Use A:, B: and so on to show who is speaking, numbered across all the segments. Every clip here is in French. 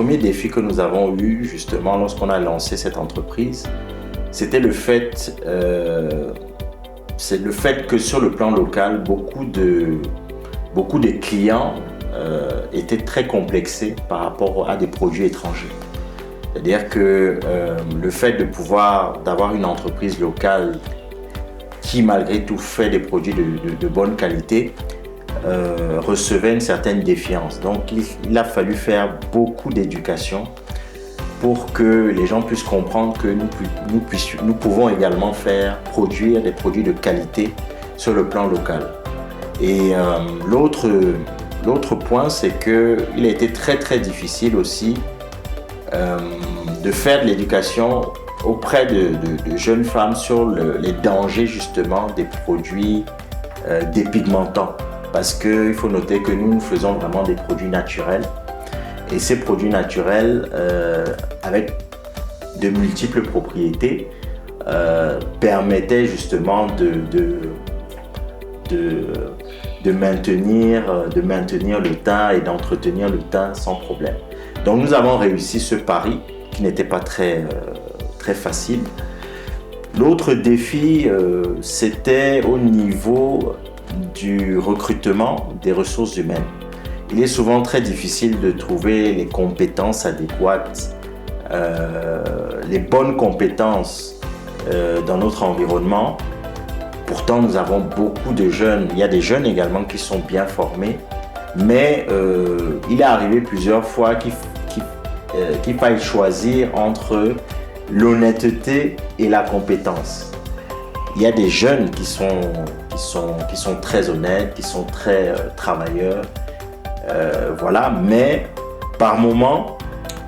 A: premier défi que nous avons eu justement lorsqu'on a lancé cette entreprise, c'était le fait que sur le plan local, beaucoup de clients étaient très complexés par rapport à des produits étrangers. C'est-à-dire que le fait d'avoir une entreprise locale qui malgré tout fait des produits de bonne qualité recevait une certaine défiance. Donc il a fallu faire beaucoup d'éducation pour que les gens puissent comprendre que nous pouvons également produire des produits de qualité sur le plan local. Et l'autre point, c'est qu'il a été très très difficile aussi de faire de l'éducation auprès de jeunes femmes sur les dangers justement des produits dépigmentants. Parce qu'il faut noter que nous faisons vraiment des produits naturels. Et ces produits naturels, avec de multiples propriétés, permettaient justement de maintenir le teint et d'entretenir le teint sans problème. Donc nous avons réussi ce pari qui n'était pas très facile. L'autre défi, c'était au niveau du recrutement des ressources humaines. Il est souvent très difficile de trouver les compétences adéquates, les bonnes compétences dans notre environnement. Pourtant, nous avons beaucoup de jeunes. Il y a des jeunes également qui sont bien formés, mais il est arrivé plusieurs fois qu'il faille choisir entre l'honnêteté et la compétence. Il y a des jeunes qui sont très honnêtes, qui sont très travailleurs, mais par moment,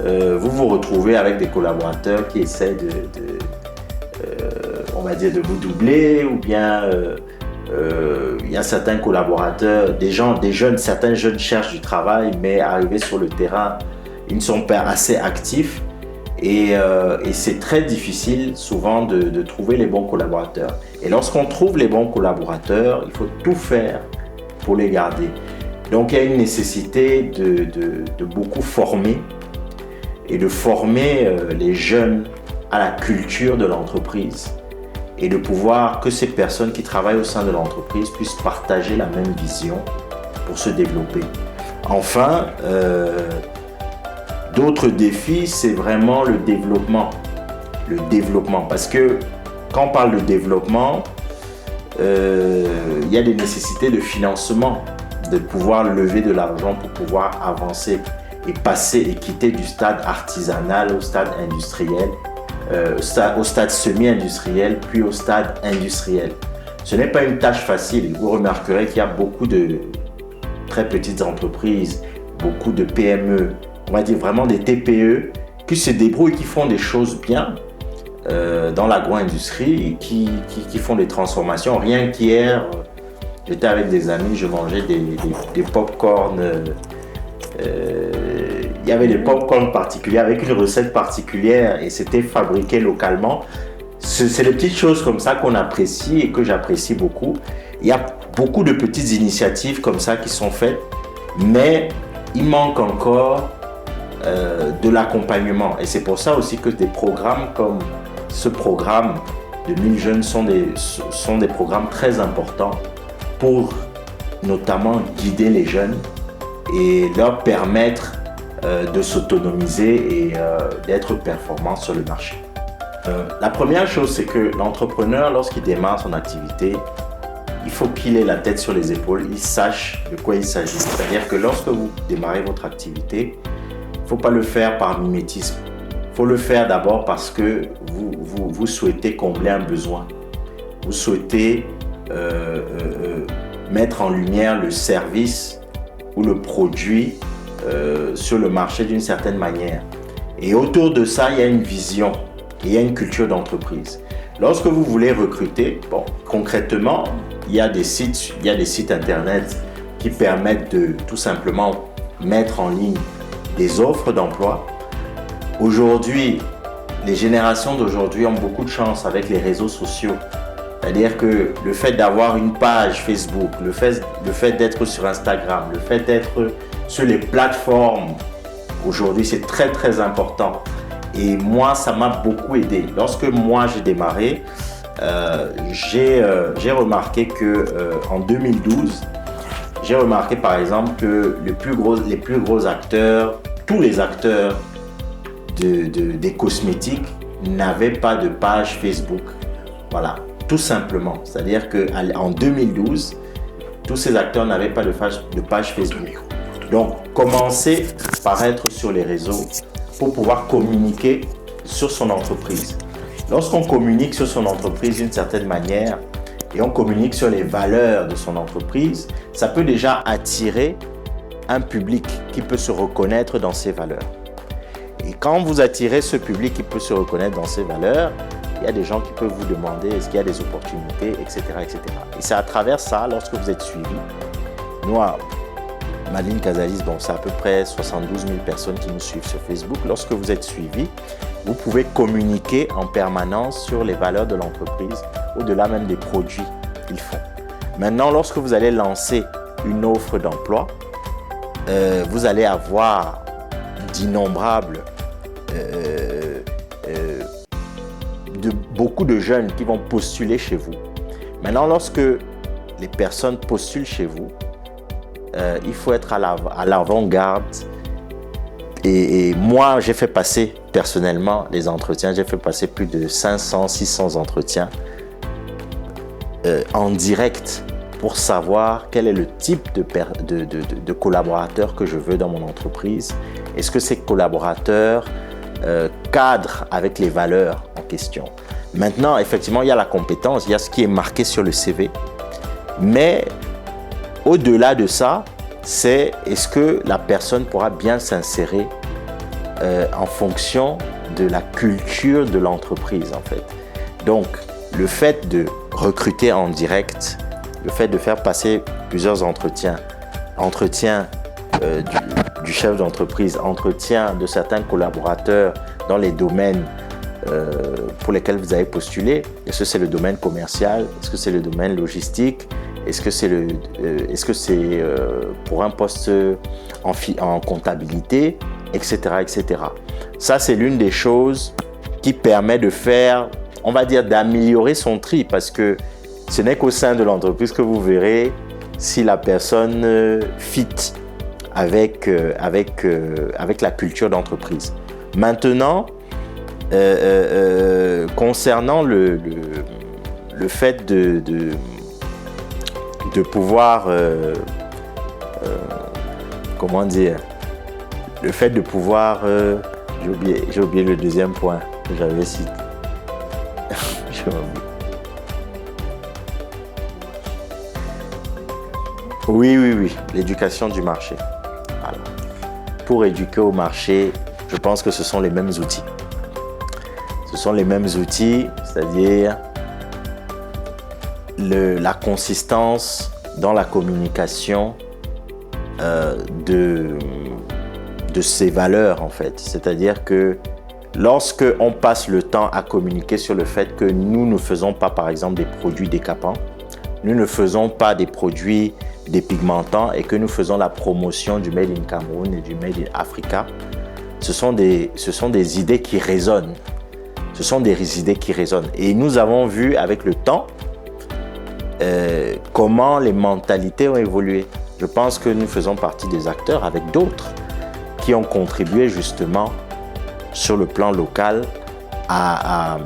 A: vous vous retrouvez avec des collaborateurs qui essaient on va dire de vous doubler, ou bien il y a certains collaborateurs, certains jeunes cherchent du travail, mais arrivés sur le terrain, ils ne sont pas assez actifs. Et c'est très difficile souvent de trouver les bons collaborateurs. Et lorsqu'on trouve les bons collaborateurs, il faut tout faire pour les garder. Donc il y a une nécessité de beaucoup former et de former les jeunes à la culture de l'entreprise et de pouvoir que ces personnes qui travaillent au sein de l'entreprise puissent partager la même vision pour se développer. Enfin, d'autres défis, c'est vraiment le développement. Le développement, parce que quand on parle de développement, il y a des nécessités de financement, de pouvoir lever de l'argent pour pouvoir avancer et quitter du stade artisanal au stade industriel, au stade semi-industriel, puis au stade industriel. Ce n'est pas une tâche facile. Vous remarquerez qu'il y a beaucoup de très petites entreprises, beaucoup de PME, on va dire vraiment des TPE qui se débrouillent, qui font des choses bien dans l'agro-industrie, qui font des transformations. Rien qu'hier, j'étais avec des amis, je mangeais des pop-corn. Il y avait des pop-corn particuliers avec une recette particulière et c'était fabriqué localement. C'est des petites choses comme ça qu'on apprécie et que j'apprécie beaucoup. Il y a beaucoup de petites initiatives comme ça qui sont faites, mais il manque encore de l'accompagnement. Et c'est pour ça aussi que des programmes comme ce programme de 1000 jeunes sont des programmes très importants pour notamment guider les jeunes et leur permettre de s'autonomiser et d'être performants sur le marché. La première chose, c'est que l'entrepreneur, lorsqu'il démarre son activité, il faut qu'il ait la tête sur les épaules, il sache de quoi il s'agit. C'est-à-dire que lorsque vous démarrez votre activité, il ne faut pas le faire par mimétisme. Il faut le faire d'abord parce que vous souhaitez combler un besoin. Vous souhaitez mettre en lumière le service ou le produit sur le marché d'une certaine manière. Et autour de ça, il y a une vision, il y a une culture d'entreprise. Lorsque vous voulez recruter, concrètement, il y a des sites internet qui permettent de tout simplement mettre en ligne des offres d'emploi. Aujourd'hui, les générations d'aujourd'hui ont beaucoup de chance avec les réseaux sociaux. C'est-à-dire que le fait d'avoir une page Facebook, le fait d'être sur Instagram, le fait d'être sur les plateformes Aujourd'hui, c'est très, très important. Et moi, ça m'a beaucoup aidé. Lorsque moi, j'ai démarré, j'ai remarqué que en 2012, j'ai remarqué par exemple que les plus gros acteurs, tous les acteurs des cosmétiques n'avaient pas de page Facebook. Voilà, tout simplement. C'est-à-dire qu'en 2012, tous ces acteurs n'avaient pas de page Facebook. Donc, commencez par être sur les réseaux pour pouvoir communiquer sur son entreprise. Lorsqu'on communique sur son entreprise d'une certaine manière et on communique sur les valeurs de son entreprise, ça peut déjà attirer un public qui peut se reconnaître dans ses valeurs. Et quand vous attirez ce public qui peut se reconnaître dans ses valeurs, il y a des gens qui peuvent vous demander est-ce qu'il y a des opportunités, etc., etc. Et c'est à travers ça, lorsque vous êtes suivi, nous, à Madeline Cazalis, bon, c'est à peu près 72 000 personnes qui nous suivent sur Facebook. Lorsque vous êtes suivi, vous pouvez communiquer en permanence sur les valeurs de l'entreprise, au-delà même des produits qu'ils font. Maintenant, lorsque vous allez lancer une offre d'emploi, vous allez avoir d'innombrables, beaucoup de jeunes qui vont postuler chez vous. Maintenant, lorsque les personnes postulent chez vous, il faut être à l'avant-garde. Et moi, j'ai fait passer personnellement des entretiens. J'ai fait passer plus de 500, 600 entretiens en direct pour savoir quel est le type de collaborateur que je veux dans mon entreprise. Est-ce que ces collaborateurs cadrent avec les valeurs en question? Maintenant, effectivement, il y a la compétence, il y a ce qui est marqué sur le CV. Mais au-delà de ça, c'est est-ce que la personne pourra bien s'insérer en fonction de la culture de l'entreprise, en fait. Donc, le fait de recruter en direct, le fait de faire passer plusieurs entretiens du chef d'entreprise, entretien de certains collaborateurs dans les domaines pour lesquels vous avez postulé. Est-ce que c'est le domaine commercial? Est-ce que c'est le domaine logistique? Est-ce que c'est pour un poste en comptabilité, etc., etc. Ça, c'est l'une des choses qui permet de faire, on va dire, d'améliorer son tri, parce que ce n'est qu'au sein de l'entreprise que vous verrez si la personne fit avec la culture d'entreprise. Maintenant, concernant le fait de pouvoir, comment dire, le fait de pouvoir, j'ai oublié le deuxième point que j'avais cité. J'ai oublié. Oui, l'éducation du marché. Voilà. Pour éduquer au marché, je pense que ce sont les mêmes outils. Ce sont les mêmes outils, c'est-à-dire la consistance dans la communication de ces valeurs, en fait. C'est-à-dire que lorsque on passe le temps à communiquer sur le fait que nous ne faisons pas, par exemple, des produits décapants, nous ne faisons pas des produits dépigmentants et que nous faisons la promotion du Made in Cameroun et du Made in Africa, ce sont des idées qui résonnent. Ce sont des idées qui résonnent. Et nous avons vu avec le temps comment les mentalités ont évolué. Je pense que nous faisons partie des acteurs avec d'autres qui ont contribué justement sur le plan local à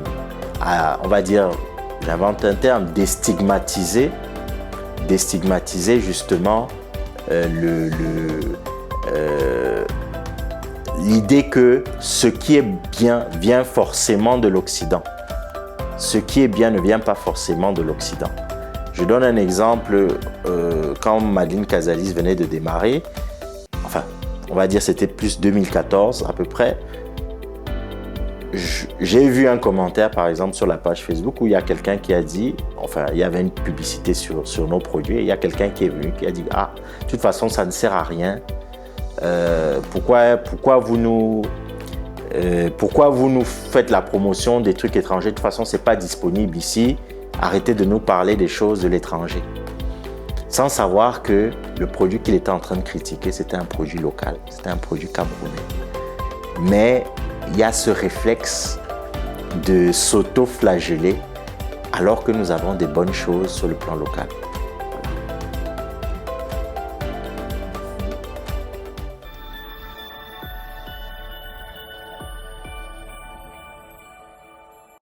A: on va dire, j'invente un terme, déstigmatiser justement l'idée que ce qui est bien vient forcément de l'Occident. Ce qui est bien ne vient pas forcément de l'Occident. Je donne un exemple, quand Madeline Cazalis venait de démarrer, enfin, on va dire c'était plus 2014 à peu près, j'ai vu un commentaire par exemple sur la page Facebook où il y a quelqu'un qui a dit, enfin il y avait une publicité sur nos produits et il y a quelqu'un qui est venu qui a dit « Ah, de toute façon ça ne sert à rien, pourquoi vous nous faites la promotion des trucs étrangers, de toute façon c'est pas disponible ici, arrêtez de nous parler des choses de l'étranger ». Sans savoir que le produit qu'il était en train de critiquer, c'était un produit local, c'était un produit camerounais. mais il y a ce réflexe de s'auto-flageller alors que nous avons des bonnes choses sur le plan local.